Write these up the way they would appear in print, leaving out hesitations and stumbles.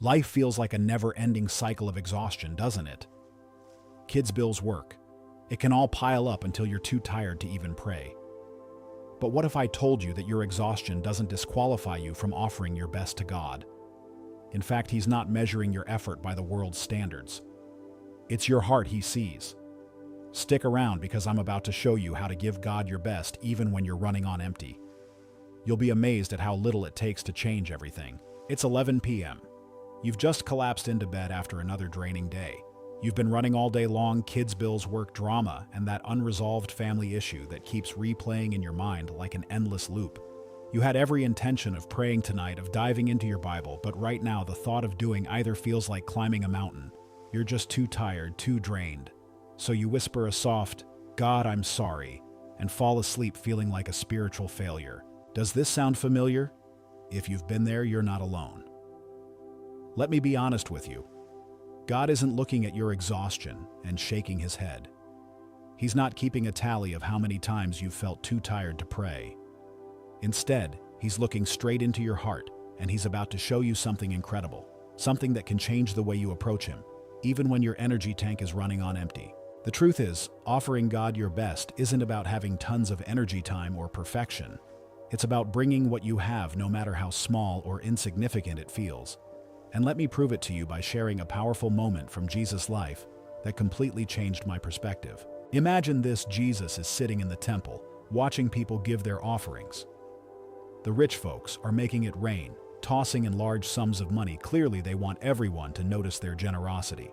Life feels like a never-ending cycle of exhaustion, doesn't it? Kids' bills, work. It can all pile up until you're too tired to even pray. But what if I told you that your exhaustion doesn't disqualify you from offering your best to God? In fact, He's not measuring your effort by the world's standards. It's your heart He sees. Stick around because I'm about to show you how to give God your best even when you're running on empty. You'll be amazed at how little it takes to change everything. It's 11 p.m. You've just collapsed into bed after another draining day. You've been running all day long, kids' bills, work, drama, and that unresolved family issue that keeps replaying in your mind like an endless loop. You had every intention of praying tonight, of diving into your Bible, but right now the thought of doing either feels like climbing a mountain. You're just too tired, too drained. So you whisper a soft, "God, I'm sorry," and fall asleep feeling like a spiritual failure. Does this sound familiar? If you've been there, you're not alone. Let me be honest with you. God isn't looking at your exhaustion and shaking His head. He's not keeping a tally of how many times you've felt too tired to pray. Instead, He's looking straight into your heart, and He's about to show you something incredible, something that can change the way you approach Him, even when your energy tank is running on empty. The truth is, offering God your best isn't about having tons of energy time or perfection. It's about bringing what you have, no matter how small or insignificant it feels. And let me prove it to you by sharing a powerful moment from Jesus' life that completely changed my perspective. Imagine this: Jesus is sitting in the temple, watching people give their offerings. The rich folks are making it rain, tossing in large sums of money. Clearly, they want everyone to notice their generosity.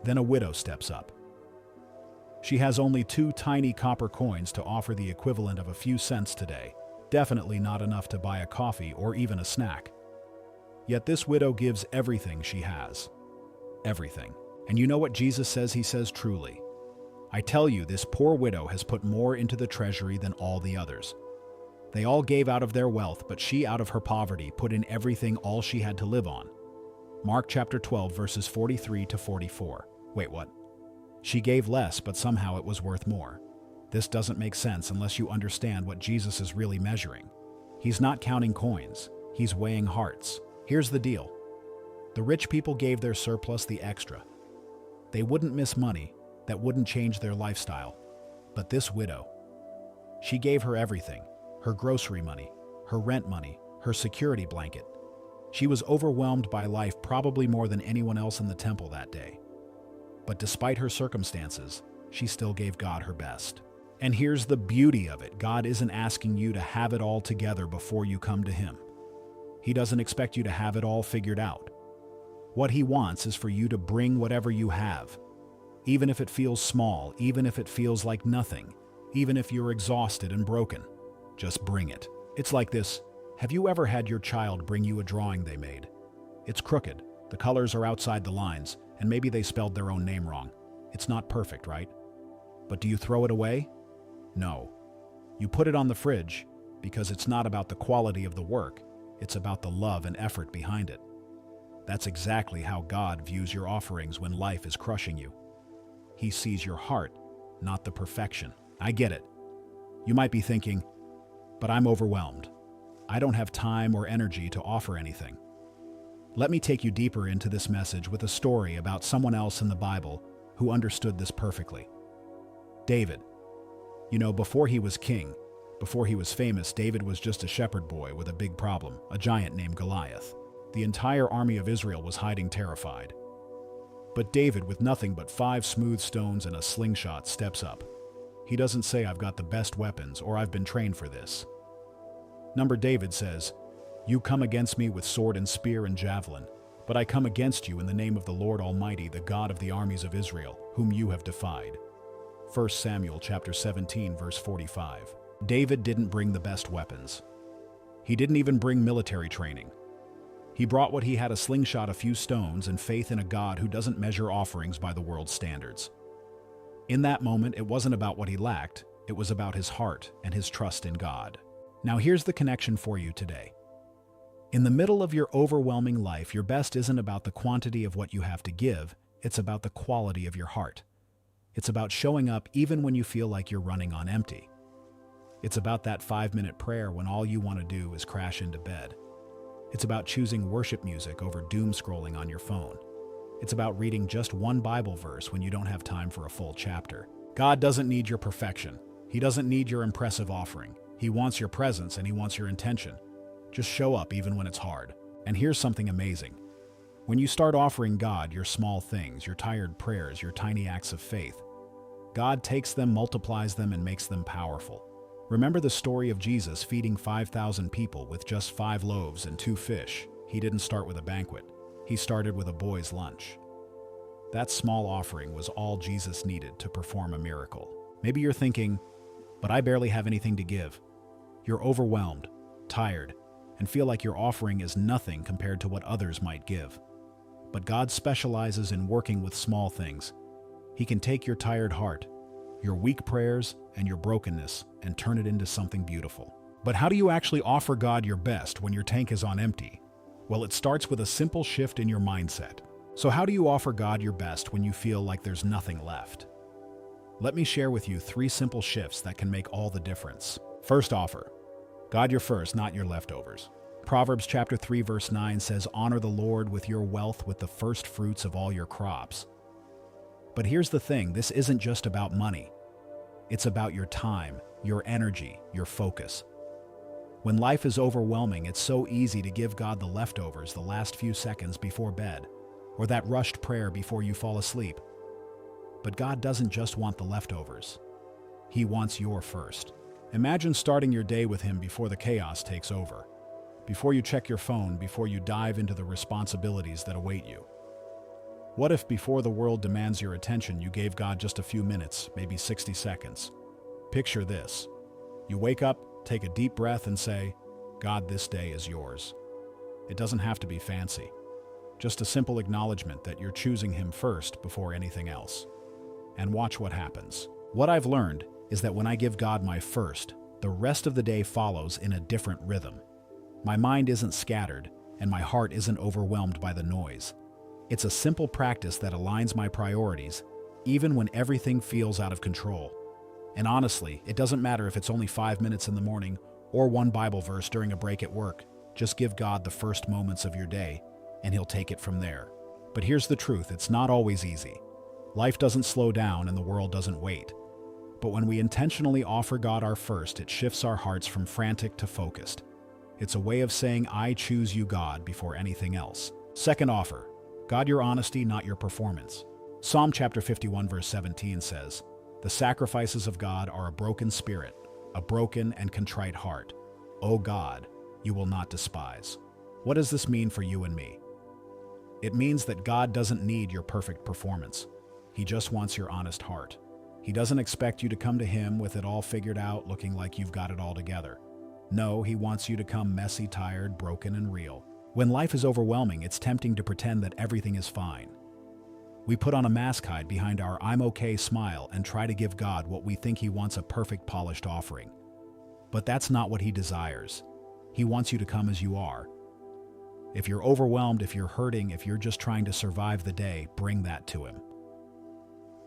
Then a widow steps up. She has only 2 tiny copper coins to offer, the equivalent of a few cents today. Definitely not enough to buy a coffee or even a snack. Yet this widow gives everything she has. Everything. And you know what Jesus says? He says, "Truly, I tell you, this poor widow has put more into the treasury than all the others. They all gave out of their wealth, but she, out of her poverty, put in everything, all she had to live on." Mark chapter 12, verses 43 to 44. Wait, what? She gave less, but somehow it was worth more. This doesn't make sense unless you understand what Jesus is really measuring. He's not counting coins. He's weighing hearts. Here's the deal. The rich people gave their surplus, the extra. They wouldn't miss money. That wouldn't change their lifestyle. But this widow, she gave her everything. Her grocery money, her rent money, her security blanket. She was overwhelmed by life, probably more than anyone else in the temple that day. But despite her circumstances, she still gave God her best. And here's the beauty of it. God isn't asking you to have it all together before you come to Him. He doesn't expect you to have it all figured out. What He wants is for you to bring whatever you have. Even if it feels small, even if it feels like nothing, even if you're exhausted and broken, just bring it. It's like this. Have you ever had your child bring you a drawing they made? It's crooked, the colors are outside the lines, and maybe they spelled their own name wrong. It's not perfect, right? But do you throw it away? No. You put it on the fridge because it's not about the quality of the work, it's about the love and effort behind it. That's exactly how God views your offerings when life is crushing you. He sees your heart, not the perfection. I get it. You might be thinking, but I'm overwhelmed. I don't have time or energy to offer anything. Let me take you deeper into this message with a story about someone else in the Bible who understood this perfectly. David. You know, before he was king, before he was famous, David was just a shepherd boy with a big problem, a giant named Goliath. The entire army of Israel was hiding, terrified. But David, with nothing but 5 smooth stones and a slingshot, steps up. He doesn't say, "I've got the best weapons," or "I've been trained for this." David says, "You come against me with sword and spear and javelin, but I come against you in the name of the Lord Almighty, the God of the armies of Israel, whom you have defied." 1 Samuel chapter 17, verse 45. David didn't bring the best weapons. He didn't even bring military training. He brought what he had: a slingshot, a few stones, and faith in a God who doesn't measure offerings by the world's standards. In that moment, it wasn't about what he lacked, it was about his heart and his trust in God. Now here's the connection for you today. In the middle of your overwhelming life, your best isn't about the quantity of what you have to give, it's about the quality of your heart. It's about showing up even when you feel like you're running on empty. It's about that 5-minute prayer when all you want to do is crash into bed. It's about choosing worship music over doom scrolling on your phone. It's about reading just one Bible verse when you don't have time for a full chapter. God doesn't need your perfection. He doesn't need your impressive offering. He wants your presence and he wants your intention. Just show up even when it's hard. And here's something amazing. When you start offering God your small things, your tired prayers, your tiny acts of faith, God takes them, multiplies them, and makes them powerful. Remember the story of Jesus feeding 5,000 people with just 5 loaves and 2 fish. He didn't start with a banquet. He started with a boy's lunch. That small offering was all Jesus needed to perform a miracle. Maybe you're thinking, but I barely have anything to give. You're overwhelmed, tired, and feel like your offering is nothing compared to what others might give. But God specializes in working with small things. He can take your tired heart, your weak prayers, and your brokenness and turn it into something beautiful. But how do you actually offer God your best when your tank is on empty? Well, it starts with a simple shift in your mindset. So how do you offer God your best when you feel like there's nothing left? Let me share with you 3 simple shifts that can make all the difference. First, offer God your first, not your leftovers. Proverbs chapter 3 verse 9 says, "Honor the Lord with your wealth, with the first fruits of all your crops." But here's the thing, this isn't just about money. It's about your time, your energy, your focus. When life is overwhelming, it's so easy to give God the leftovers the last few seconds before bed, or that rushed prayer before you fall asleep. But God doesn't just want the leftovers. He wants your first. Imagine starting your day with Him before the chaos takes over, before you check your phone, before you dive into the responsibilities that await you. What if before the world demands your attention, you gave God just a few minutes, maybe 60 seconds? Picture this. You wake up, take a deep breath, and say, "God, this day is yours." It doesn't have to be fancy. Just a simple acknowledgement that you're choosing Him first before anything else. And watch what happens. What I've learned is that when I give God my first, the rest of the day follows in a different rhythm. My mind isn't scattered, and my heart isn't overwhelmed by the noise. It's a simple practice that aligns my priorities, even when everything feels out of control. And honestly, it doesn't matter if it's only 5 minutes in the morning or one Bible verse during a break at work. Just give God the first moments of your day, and He'll take it from there. But here's the truth, it's not always easy. Life doesn't slow down and the world doesn't wait. But when we intentionally offer God our first, it shifts our hearts from frantic to focused. It's a way of saying, "I choose you, God," before anything else. Second, offer God your honesty, not your performance. Psalm chapter 51 verse 17 says, "The sacrifices of God are a broken spirit, a broken and contrite heart. O God, you will not despise." What does this mean for you and me? It means that God doesn't need your perfect performance. He just wants your honest heart. He doesn't expect you to come to Him with it all figured out, looking like you've got it all together. No, He wants you to come messy, tired, broken, and real. When life is overwhelming, it's tempting to pretend that everything is fine. We put on a mask, hide behind our "I'm okay" smile, and try to give God what we think He wants, a perfect, polished offering. But that's not what He desires. He wants you to come as you are. If you're overwhelmed, if you're hurting, if you're just trying to survive the day, bring that to Him.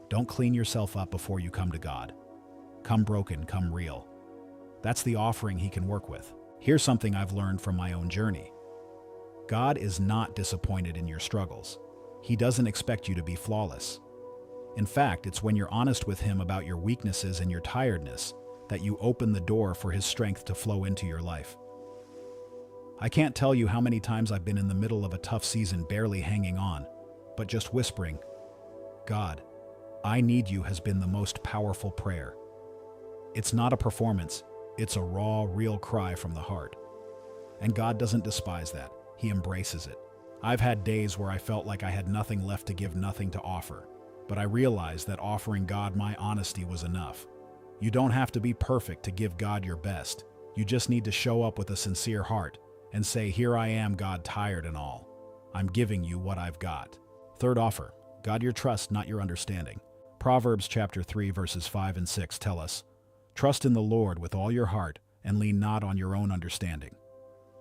Don't clean yourself up before you come to God. Come broken, come real. That's the offering He can work with. Here's something I've learned from my own journey. God is not disappointed in your struggles. He doesn't expect you to be flawless. In fact, it's when you're honest with Him about your weaknesses and your tiredness that you open the door for His strength to flow into your life. I can't tell you how many times I've been in the middle of a tough season, barely hanging on, but just whispering, "God, I need you," has been the most powerful prayer. It's not a performance, it's a raw, real cry from the heart. And God doesn't despise that. He embraces it. I've had days where I felt like I had nothing left to give, nothing to offer. But I realized that offering God my honesty was enough. You don't have to be perfect to give God your best. You just need to show up with a sincere heart and say, "Here I am, God, tired and all. I'm giving you what I've got." Third, offer God your trust, not your understanding. Proverbs chapter 3 verses 5 and 6 tell us, "Trust in the Lord with all your heart and lean not on your own understanding.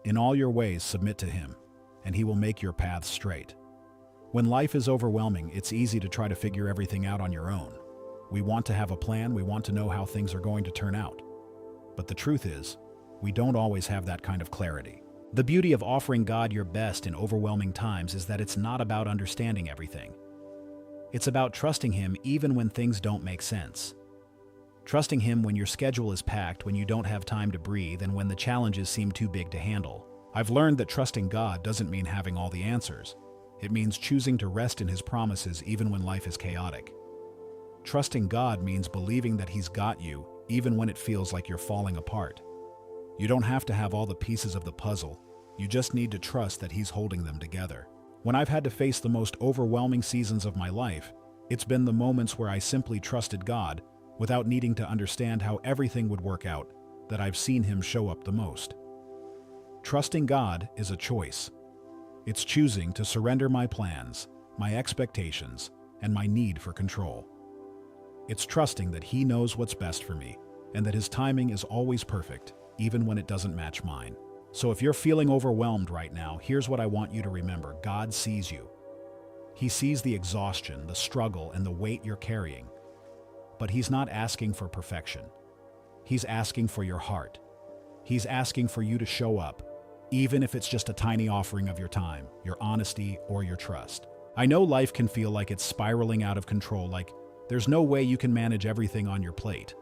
In all your ways submit to Him, and He will make your paths straight." When life is overwhelming, it's easy to try to figure everything out on your own. We want to have a plan, we want to know how things are going to turn out. But the truth is, we don't always have that kind of clarity. The beauty of offering God your best in overwhelming times is that it's not about understanding everything. It's about trusting Him even when things don't make sense. Trusting Him when your schedule is packed, when you don't have time to breathe, and when the challenges seem too big to handle. I've learned that trusting God doesn't mean having all the answers. It means choosing to rest in His promises even when life is chaotic. Trusting God means believing that He's got you even when it feels like you're falling apart. You don't have to have all the pieces of the puzzle. You just need to trust that He's holding them together. When I've had to face the most overwhelming seasons of my life, it's been the moments where I simply trusted God without needing to understand how everything would work out that I've seen Him show up the most. Trusting God is a choice. It's choosing to surrender my plans, my expectations, and my need for control. It's trusting that He knows what's best for me and that His timing is always perfect, even when it doesn't match mine. So if you're feeling overwhelmed right now, here's what I want you to remember. God sees you. He sees the exhaustion, the struggle, and the weight you're carrying. But He's not asking for perfection. He's asking for your heart. He's asking for you to show up, even if it's just a tiny offering of your time, your honesty, or your trust. I know life can feel like it's spiraling out of control, like there's no way you can manage everything on your plate.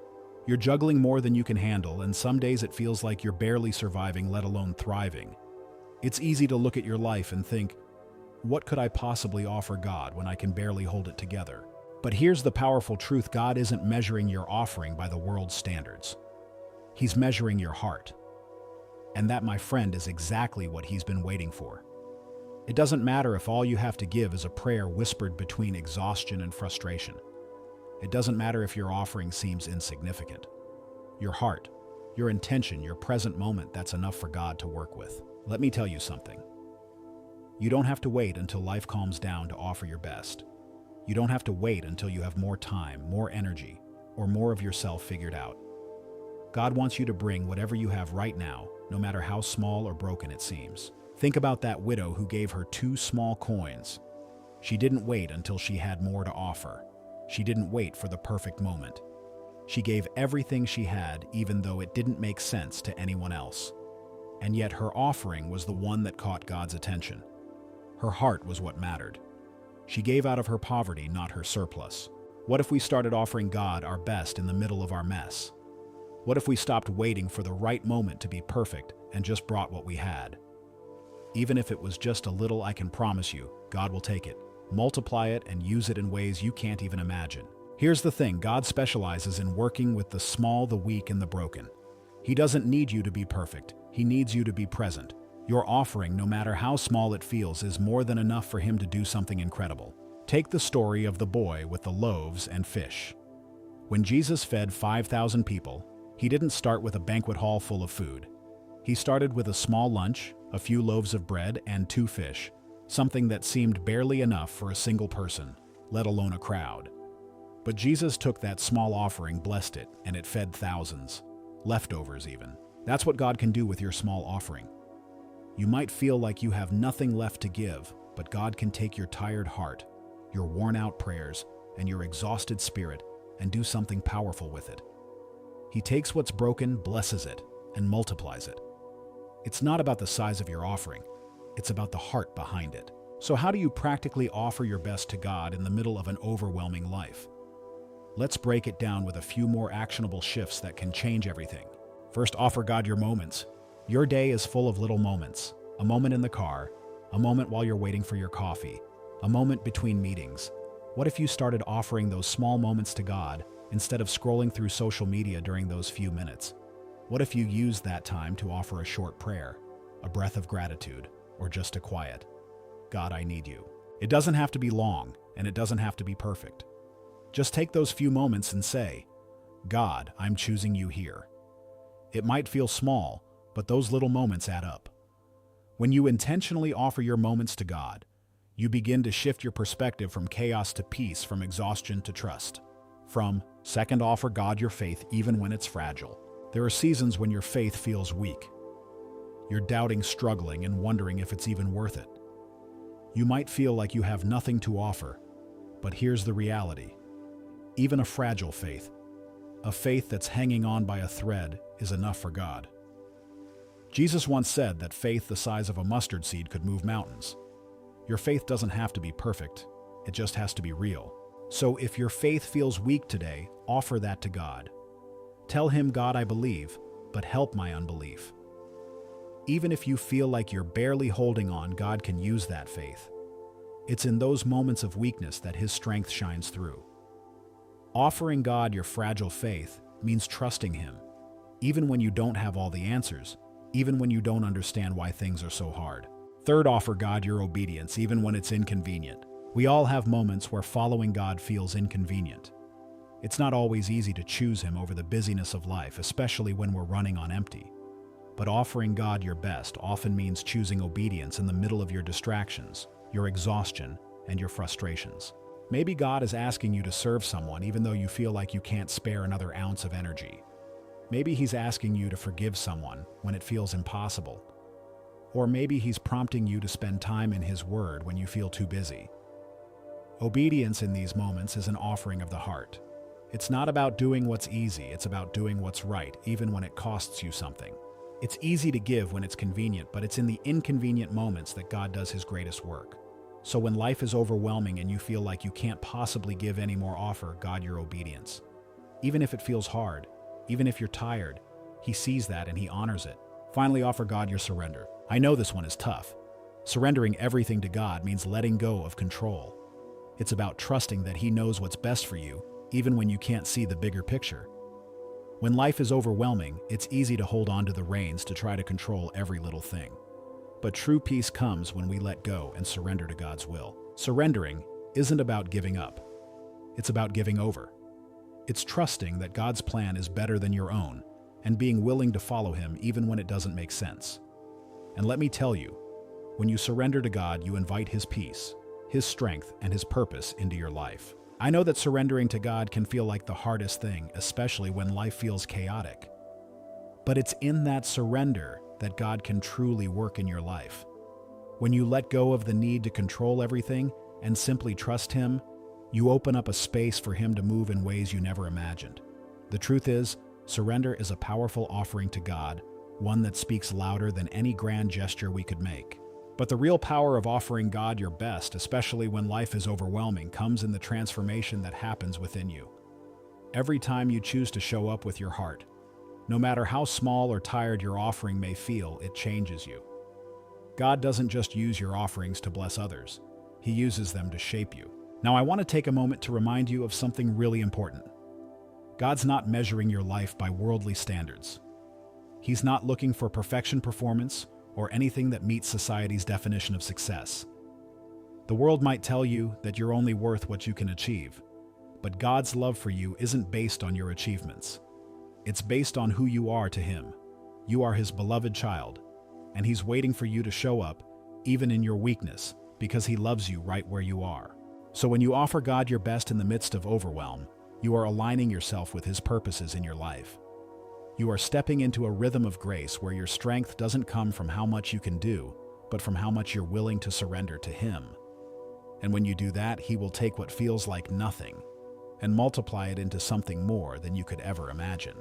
You're juggling more than you can handle, and some days it feels like you're barely surviving, let alone thriving. It's easy to look at your life and think, what could I possibly offer God when I can barely hold it together? But here's the powerful truth: God isn't measuring your offering by the world's standards. He's measuring your heart. And that, my friend, is exactly what He's been waiting for. It doesn't matter if all you have to give is a prayer whispered between exhaustion and frustration. It doesn't matter if your offering seems insignificant. Your heart, your intention, your present moment, that's enough for God to work with. Let me tell you something. You don't have to wait until life calms down to offer your best. You don't have to wait until you have more time, more energy, or more of yourself figured out. God wants you to bring whatever you have right now, no matter how small or broken it seems. Think about that widow who gave her 2 small coins. She didn't wait until she had more to offer. She didn't wait for the perfect moment. She gave everything she had, even though it didn't make sense to anyone else. And yet her offering was the one that caught God's attention. Her heart was what mattered. She gave out of her poverty, not her surplus. What if we started offering God our best in the middle of our mess? What if we stopped waiting for the right moment to be perfect and just brought what we had? Even if it was just a little, I can promise you, God will take it, multiply it, and use it in ways you can't even imagine. Here's the thing: God specializes in working with the small, the weak, and the broken. He doesn't need you to be perfect. He needs you to be present. Your offering, no matter how small it feels, is more than enough for Him to do something incredible. Take the story of the boy with the loaves and fish. When Jesus fed 5,000 people, He didn't start with a banquet hall full of food. He started with a small lunch, a few loaves of bread, and 2 fish, something that seemed barely enough for a single person, let alone a crowd. But Jesus took that small offering, blessed it, and it fed thousands, leftovers even. That's what God can do with your small offering. You might feel like you have nothing left to give, but God can take your tired heart, your worn-out prayers, and your exhausted spirit and do something powerful with it. He takes what's broken, blesses it, and multiplies it. It's not about the size of your offering. It's about the heart behind it. So how do you practically offer your best to God in the middle of an overwhelming life? Let's break it down with a few more actionable shifts that can change everything. First, offer God your moments. Your day is full of little moments. A moment in the car, a moment while you're waiting for your coffee, a moment between meetings. What if you started offering those small moments to God instead of scrolling through social media during those few minutes? What if you used that time to offer a short prayer, a breath of gratitude, or just a quiet, "God, I need you"? It doesn't have to be long, and it doesn't have to be perfect. Just take those few moments and say, "God, I'm choosing you here." It might feel small, but those little moments add up. When you intentionally offer your moments to God, you begin to shift your perspective from chaos to peace, from exhaustion to trust. Second, offer God your faith even when it's fragile. There are seasons when your faith feels weak. You're doubting, struggling, and wondering if it's even worth it. You might feel like you have nothing to offer, but here's the reality. Even a fragile faith, a faith that's hanging on by a thread, is enough for God. Jesus once said that faith the size of a mustard seed could move mountains. Your faith doesn't have to be perfect, it just has to be real. So if your faith feels weak today, offer that to God. Tell him, God, I believe, but help my unbelief. Even if you feel like you're barely holding on, God can use that faith. It's in those moments of weakness that his strength shines through. Offering God your fragile faith means trusting him, even when you don't have all the answers, even when you don't understand why things are so hard. Third, offer God your obedience, even when it's inconvenient. We all have moments where following God feels inconvenient. It's not always easy to choose him over the busyness of life, especially when we're running on empty. But offering God your best often means choosing obedience in the middle of your distractions, your exhaustion, and your frustrations. Maybe God is asking you to serve someone even though you feel like you can't spare another ounce of energy. Maybe he's asking you to forgive someone when it feels impossible. Or maybe he's prompting you to spend time in his word when you feel too busy. Obedience in these moments is an offering of the heart. It's not about doing what's easy, it's about doing what's right, even when it costs you something. It's easy to give when it's convenient, but it's in the inconvenient moments that God does his greatest work. So when life is overwhelming and you feel like you can't possibly give any more, offer God your obedience. Even if it feels hard, even if you're tired, he sees that and he honors it. Finally, offer God your surrender. I know this one is tough. Surrendering everything to God means letting go of control. It's about trusting that he knows what's best for you, even when you can't see the bigger picture. When life is overwhelming, it's easy to hold on to the reins to try to control every little thing. But true peace comes when we let go and surrender to God's will. Surrendering isn't about giving up. It's about giving over. It's trusting that God's plan is better than your own and being willing to follow him even when it doesn't make sense. And let me tell you, when you surrender to God, you invite his peace, his strength, and his purpose into your life. I know that surrendering to God can feel like the hardest thing, especially when life feels chaotic. But it's in that surrender that God can truly work in your life. When you let go of the need to control everything and simply trust him, you open up a space for him to move in ways you never imagined. The truth is, surrender is a powerful offering to God, one that speaks louder than any grand gesture we could make. But the real power of offering God your best, especially when life is overwhelming, comes in the transformation that happens within you. Every time you choose to show up with your heart, no matter how small or tired your offering may feel, it changes you. God doesn't just use your offerings to bless others. He uses them to shape you. Now, I want to take a moment to remind you of something really important. God's not measuring your life by worldly standards. He's not looking for perfection performance or anything that meets society's definition of success. The world might tell you that you're only worth what you can achieve, but God's love for you isn't based on your achievements. It's based on who you are to him. You are his beloved child, and he's waiting for you to show up, even in your weakness, because he loves you right where you are. So when you offer God your best in the midst of overwhelm, you are aligning yourself with his purposes in your life. You are stepping into a rhythm of grace where your strength doesn't come from how much you can do, but from how much you're willing to surrender to him. And when you do that, he will take what feels like nothing and multiply it into something more than you could ever imagine.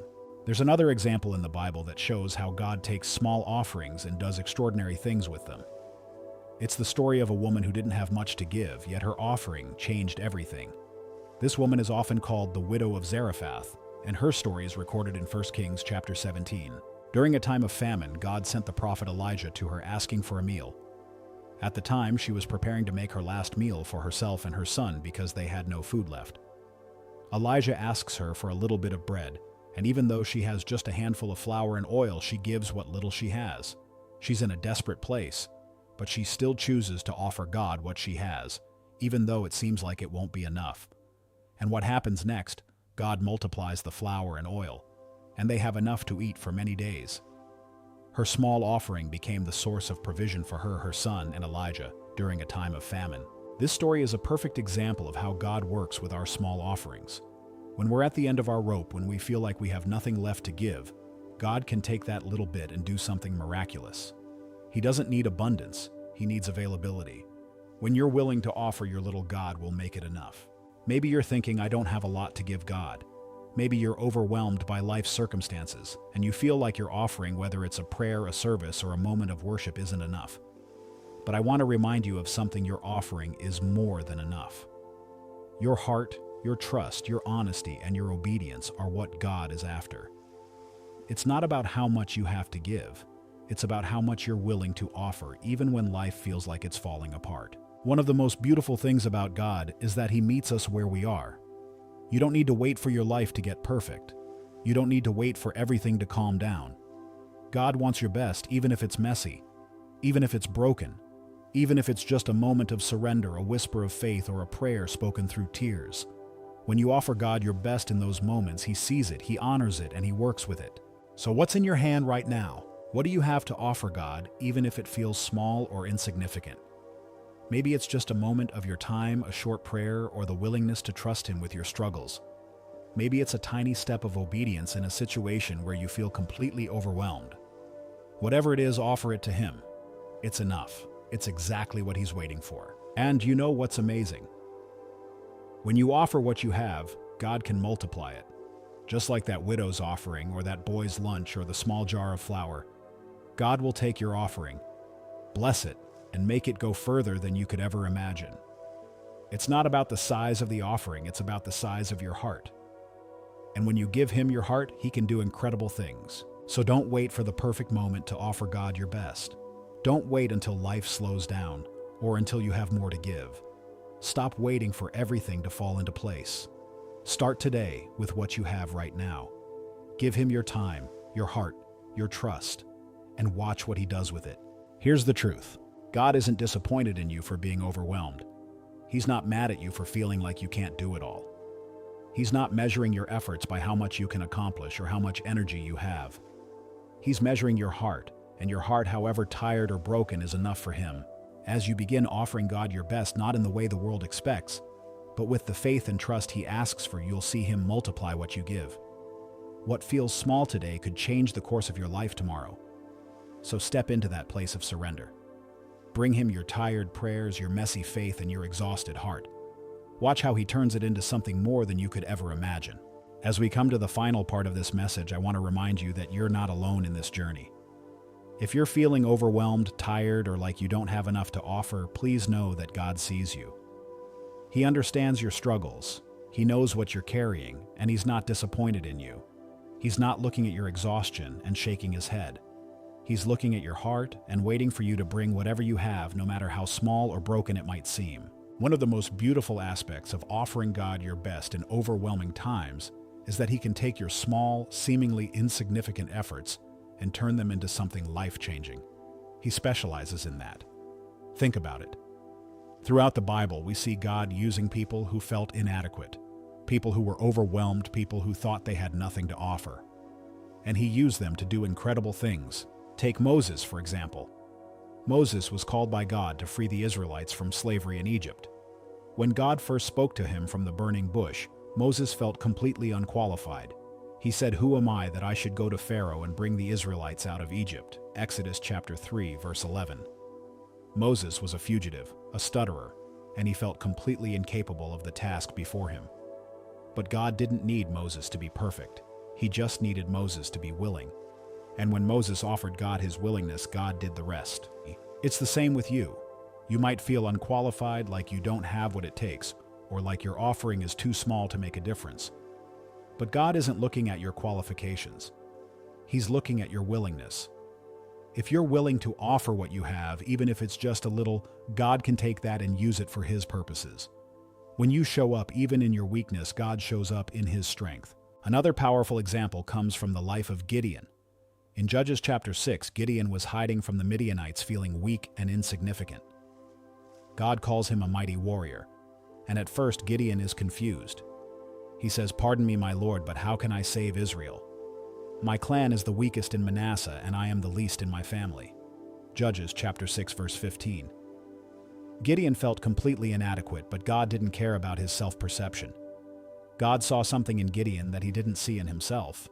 There's another example in the Bible that shows how God takes small offerings and does extraordinary things with them. It's the story of a woman who didn't have much to give, yet her offering changed everything. This woman is often called the widow of Zarephath, and her story is recorded in 1 Kings chapter 17. During a time of famine, God sent the prophet Elijah to her asking for a meal. At the time, she was preparing to make her last meal for herself and her son because they had no food left. Elijah asks her for a little bit of bread, and even though she has just a handful of flour and oil, she gives what little she has. She's in a desperate place, but she still chooses to offer God what she has, even though it seems like it won't be enough. And what happens next? God multiplies the flour and oil, and they have enough to eat for many days. Her small offering became the source of provision for her son, and Elijah during a time of famine. This story is a perfect example of how God works with our small offerings. When we're at the end of our rope, when we feel like we have nothing left to give, God can take that little bit and do something miraculous. He doesn't need abundance, he needs availability. When you're willing to offer your little, God will make it enough. Maybe you're thinking, I don't have a lot to give God. Maybe you're overwhelmed by life's circumstances, and you feel like your offering, whether it's a prayer, a service, or a moment of worship, isn't enough. But I want to remind you of something: your offering is more than enough. Your heart, your trust, your honesty, and your obedience are what God is after. It's not about how much you have to give. It's about how much you're willing to offer, even when life feels like it's falling apart. One of the most beautiful things about God is that He meets us where we are. You don't need to wait for your life to get perfect. You don't need to wait for everything to calm down. God wants your best, even if it's messy, even if it's broken, even if it's just a moment of surrender, a whisper of faith, or a prayer spoken through tears. When you offer God your best in those moments, He sees it, He honors it, and He works with it. So what's in your hand right now? What do you have to offer God, even if it feels small or insignificant? Maybe it's just a moment of your time, a short prayer, or the willingness to trust Him with your struggles. Maybe it's a tiny step of obedience in a situation where you feel completely overwhelmed. Whatever it is, offer it to Him. It's enough. It's exactly what He's waiting for. And you know what's amazing? When you offer what you have, God can multiply it. Just like that widow's offering, or that boy's lunch, or the small jar of flour, God will take your offering, bless it, and make it go further than you could ever imagine. It's not about the size of the offering, it's about the size of your heart. And when you give Him your heart, He can do incredible things. So don't wait for the perfect moment to offer God your best. Don't wait until life slows down, or until you have more to give. Stop waiting for everything to fall into place. Start today with what you have right now. Give Him your time, your heart, your trust, and watch what He does with it. Here's the truth. God isn't disappointed in you for being overwhelmed. He's not mad at you for feeling like you can't do it all. He's not measuring your efforts by how much you can accomplish or how much energy you have. He's measuring your heart, and your heart, however tired or broken, is enough for Him. As you begin offering God your best, not in the way the world expects, but with the faith and trust He asks for, you'll see Him multiply what you give. What feels small today could change the course of your life tomorrow. So step into that place of surrender. Bring Him your tired prayers, your messy faith, and your exhausted heart. Watch how He turns it into something more than you could ever imagine. As we come to the final part of this message, I want to remind you that you're not alone in this journey. If you're feeling overwhelmed, tired, or like you don't have enough to offer, please know that God sees you. He understands your struggles. He knows what you're carrying, and He's not disappointed in you. He's not looking at your exhaustion and shaking His head. He's looking at your heart and waiting for you to bring whatever you have, no matter how small or broken it might seem. One of the most beautiful aspects of offering God your best in overwhelming times is that He can take your small, seemingly insignificant efforts and turn them into something life-changing. He specializes in that. Think about it. Throughout the Bible, we see God using people who felt inadequate, people who were overwhelmed, people who thought they had nothing to offer. And He used them to do incredible things. Take Moses, for example. Moses was called by God to free the Israelites from slavery in Egypt. When God first spoke to him from the burning bush, Moses felt completely unqualified. He said, "Who am I that I should go to Pharaoh and bring the Israelites out of Egypt?" Exodus chapter 3, verse 11. Moses was a fugitive, a stutterer, and he felt completely incapable of the task before him. But God didn't need Moses to be perfect. He just needed Moses to be willing. And when Moses offered God his willingness, God did the rest. It's the same with you. You might feel unqualified, like you don't have what it takes, or like your offering is too small to make a difference. But God isn't looking at your qualifications. He's looking at your willingness. If you're willing to offer what you have, even if it's just a little, God can take that and use it for His purposes. When you show up, even in your weakness, God shows up in His strength. Another powerful example comes from the life of Gideon. In Judges chapter 6, Gideon was hiding from the Midianites, feeling weak and insignificant. God calls him a mighty warrior, and at first Gideon is confused. He says, "Pardon me, my Lord, but how can I save Israel? My clan is the weakest in Manasseh, and I am the least in my family." Judges chapter 6, verse 15. Gideon felt completely inadequate, but God didn't care about his self-perception. God saw something in Gideon that He didn't see in himself.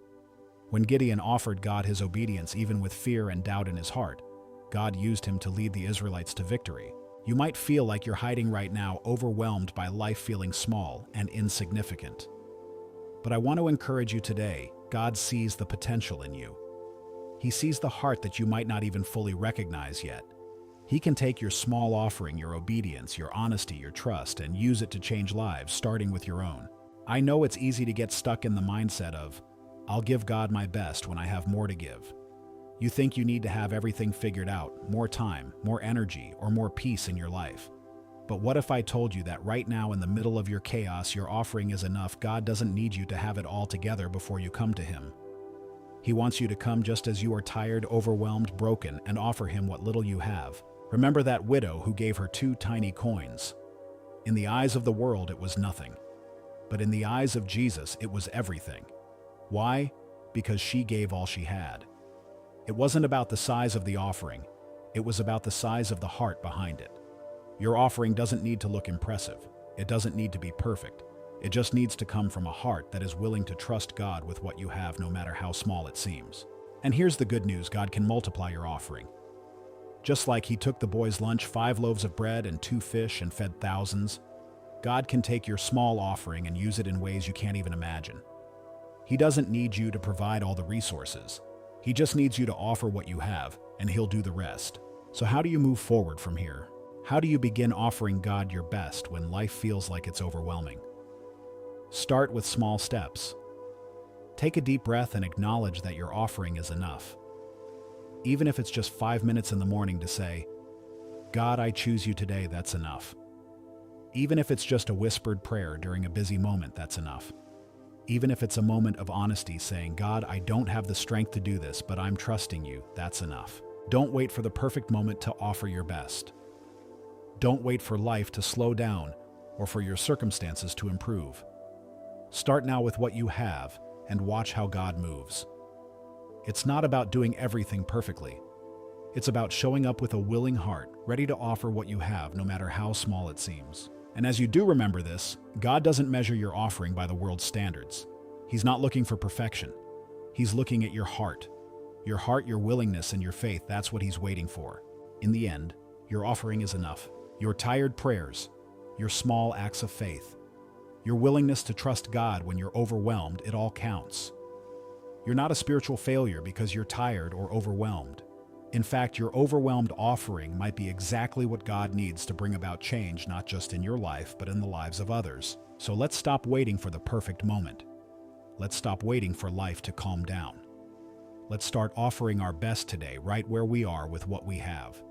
When Gideon offered God his obedience, even with fear and doubt in his heart, God used him to lead the Israelites to victory. You might feel like you're hiding right now, overwhelmed by life, feeling small and insignificant. But I want to encourage you today, God sees the potential in you. He sees the heart that you might not even fully recognize yet. He can take your small offering, your obedience, your honesty, your trust, and use it to change lives, starting with your own. I know it's easy to get stuck in the mindset of, I'll give God my best when I have more to give. You think you need to have everything figured out, more time, more energy, or more peace in your life. But what if I told you that right now in the middle of your chaos, your offering is enough? God doesn't need you to have it all together before you come to Him. He wants you to come just as you are tired, overwhelmed, broken, and offer Him what little you have. Remember that widow who gave her 2 tiny coins. In the eyes of the world, it was nothing. But in the eyes of Jesus, it was everything. Why? Because she gave all she had. It wasn't about the size of the offering. It was about the size of the heart behind it. Your offering doesn't need to look impressive. It doesn't need to be perfect. It just needs to come from a heart that is willing to trust God with what you have, no matter how small it seems. And here's the good news: God can multiply your offering. Just like He took the boy's lunch, 5 loaves of bread and 2 fish, and fed thousands, God can take your small offering and use it in ways you can't even imagine. He doesn't need you to provide all the resources. He just needs you to offer what you have, and He'll do the rest. So how do you move forward from here? How do you begin offering God your best when life feels like it's overwhelming? Start with small steps. Take a deep breath and acknowledge that your offering is enough. Even if it's just 5 minutes in the morning to say, God, I choose you today, that's enough. Even if it's just a whispered prayer during a busy moment, that's enough. Even if it's a moment of honesty saying, God, I don't have the strength to do this, but I'm trusting you, that's enough. Don't wait for the perfect moment to offer your best. Don't wait for life to slow down or for your circumstances to improve. Start now with what you have and watch how God moves. It's not about doing everything perfectly. It's about showing up with a willing heart, ready to offer what you have, no matter how small it seems. And as you do remember this, God doesn't measure your offering by the world's standards. He's not looking for perfection. He's looking at your heart. Your heart, your willingness, and your faith, that's what He's waiting for. In the end, your offering is enough. Your tired prayers, your small acts of faith, your willingness to trust God when you're overwhelmed, it all counts. You're not a spiritual failure because you're tired or overwhelmed. In fact, your overwhelmed offering might be exactly what God needs to bring about change, not just in your life, but in the lives of others. So let's stop waiting for the perfect moment. Let's stop waiting for life to calm down. Let's start offering our best today, right where we are with what we have.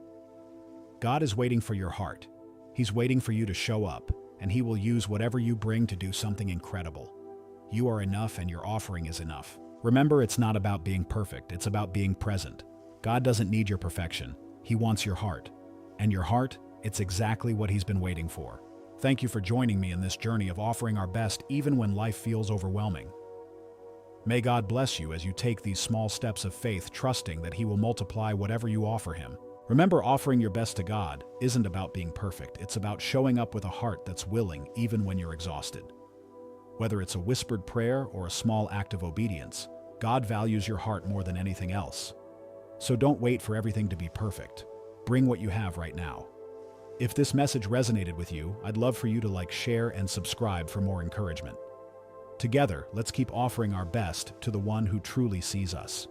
God is waiting for your heart. He's waiting for you to show up, and He will use whatever you bring to do something incredible. You are enough, and your offering is enough. Remember, it's not about being perfect, it's about being present. God doesn't need your perfection. He wants your heart. And your heart, it's exactly what He's been waiting for. Thank you for joining me in this journey of offering our best even when life feels overwhelming. May God bless you as you take these small steps of faith, trusting that He will multiply whatever you offer Him. Remember, offering your best to God isn't about being perfect. It's about showing up with a heart that's willing even when you're exhausted. Whether it's a whispered prayer or a small act of obedience, God values your heart more than anything else. So don't wait for everything to be perfect. Bring what you have right now. If this message resonated with you, I'd love for you to like, share, and subscribe for more encouragement. Together, let's keep offering our best to the One who truly sees us.